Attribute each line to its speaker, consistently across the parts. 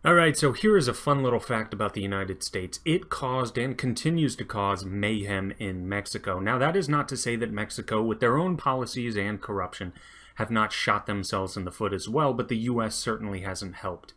Speaker 1: Alright, so here is a fun little fact about the United States. It caused and continues to cause mayhem in Mexico. Now, that is not to say that Mexico, with their own policies and corruption, have not shot themselves in the foot as well, but the US certainly hasn't helped.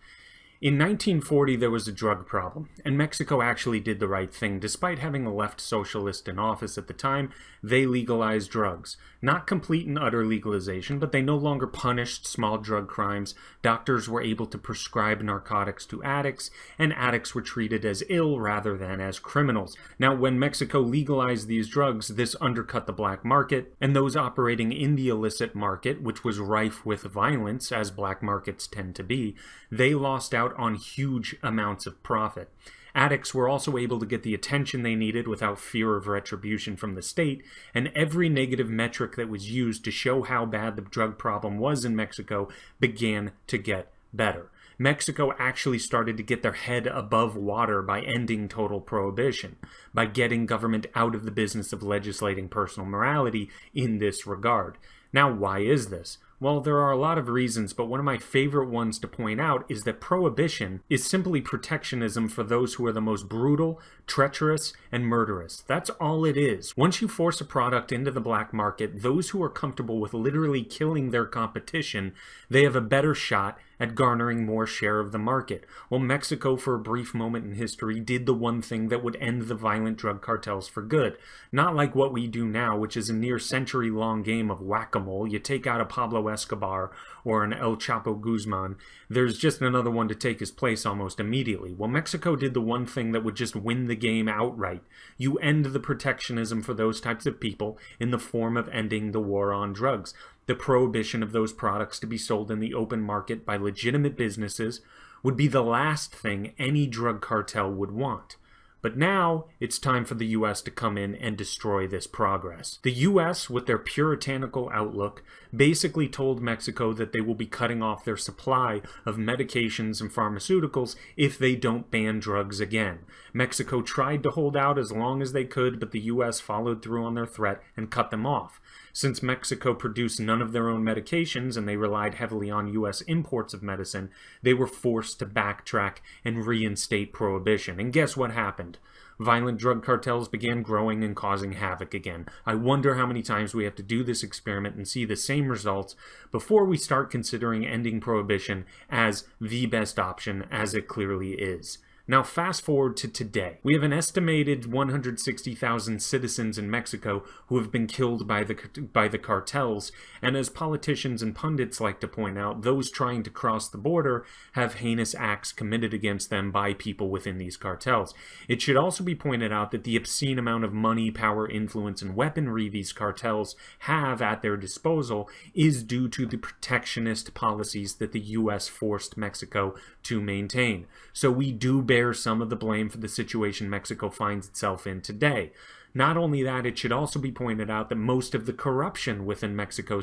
Speaker 1: In 1940, there was a drug problem, and Mexico actually did the right thing. Despite having a left socialist in office at the time, they legalized drugs. Not complete and utter legalization, but they no longer punished small drug crimes. Doctors were able to prescribe narcotics to addicts, and addicts were treated as ill rather than as criminals. Now, when Mexico legalized these drugs, this undercut the black market, and those operating in the illicit market, which was rife with violence, as black markets tend to be, they lost out on huge amounts of profit. Addicts were also able to get the attention they needed without fear of retribution from the state, and every negative metric that was used to show how bad the drug problem was in Mexico began to get better. Mexico actually started to get their head above water by ending total prohibition, by getting government out of the business of legislating personal morality in this regard. Now, why is this? Well, there are a lot of reasons, but one of my favorite ones to point out is that prohibition is simply protectionism for those who are the most brutal, treacherous, and murderous. That's all it is. Once you force a product into the black market, those who are comfortable with literally killing their competition, they have a better shot at garnering more share of the market. Well, Mexico, for a brief moment in history, did the one thing that would end the violent drug cartels for good. Not like what we do now, which is a near century-long game of whack-a-mole. You take out a Pablo Escobar or an El Chapo Guzman, there's just another one to take his place almost immediately. Well, Mexico did the one thing that would just win the game outright. You end the protectionism for those types of people in the form of ending the war on drugs. The prohibition of those products to be sold in the open market by legitimate businesses would be the last thing any drug cartel would want. But now, it's time for the US to come in and destroy this progress. The US, with their puritanical outlook, basically told Mexico that they will be cutting off their supply of medications and pharmaceuticals if they don't ban drugs again. Mexico tried to hold out as long as they could, but the US followed through on their threat and cut them off. Since Mexico produced none of their own medications and they relied heavily on US imports of medicine, they were forced to backtrack and reinstate prohibition. And guess what happened? Violent drug cartels began growing and causing havoc again. I wonder how many times we have to do this experiment and see the same results before we start considering ending prohibition as the best option, as it clearly is. Now fast forward to today. We have an estimated 160,000 citizens in Mexico who have been killed by the cartels, and as politicians and pundits like to point out, those trying to cross the border have heinous acts committed against them by people within these cartels. It should also be pointed out that the obscene amount of money, power, influence, and weaponry these cartels have at their disposal is due to the protectionist policies that the US forced Mexico to maintain. So we do bear some of the blame for the situation Mexico finds itself in today. Not only that, it should also be pointed out that most of the corruption within Mexico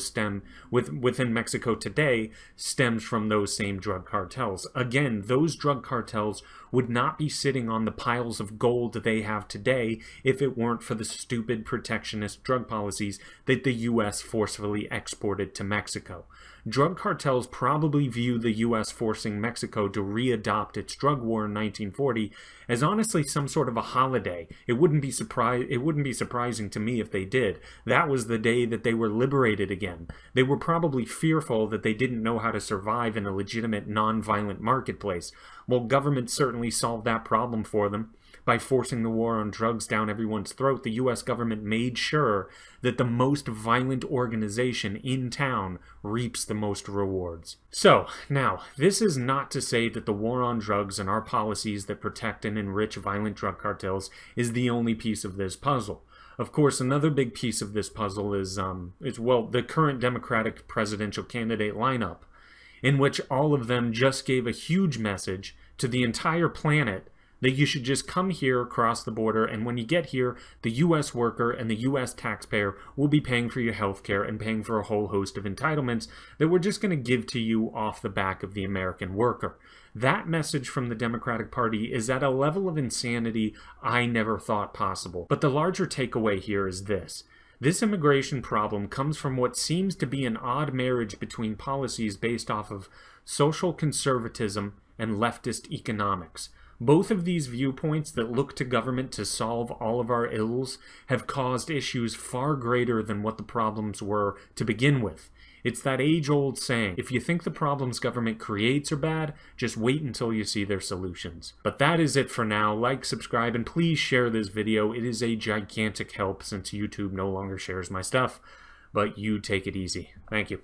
Speaker 1: today stems from those same drug cartels. Again, those drug cartels would not be sitting on the piles of gold they have today if it weren't for the stupid protectionist drug policies that the US forcefully exported to Mexico. Drug cartels probably view the US forcing Mexico to readopt its drug war in 1940 as honestly some sort of a holiday. It wouldn't be surprising to me if they did. That was the day that they were liberated again. They were probably fearful that they didn't know how to survive in a legitimate, non-violent marketplace. Well, government certainly solved that problem for them. By forcing the war on drugs down everyone's throat, the US government made sure that the most violent organization in town reaps the most rewards. So, now, this is not to say that the war on drugs and our policies that protect and enrich violent drug cartels is the only piece of this puzzle. Of course, another big piece of this puzzle is the current Democratic presidential candidate lineup, in which all of them just gave a huge message to the entire planet that you should just come here across the border, and when you get here, the US worker and the US taxpayer will be paying for your health care and paying for a whole host of entitlements that we're just going to give to you off the back of the American worker. That message from the Democratic Party is at a level of insanity I never thought possible. But the larger takeaway here is this. This immigration problem comes from what seems to be an odd marriage between policies based off of social conservatism and leftist economics. Both of these viewpoints that look to government to solve all of our ills have caused issues far greater than what the problems were to begin with. It's that age-old saying, if you think the problems government creates are bad, just wait until you see their solutions. But that is it for now. Like, subscribe, and please share this video. It is a gigantic help since YouTube no longer shares my stuff. But you take it easy. Thank you.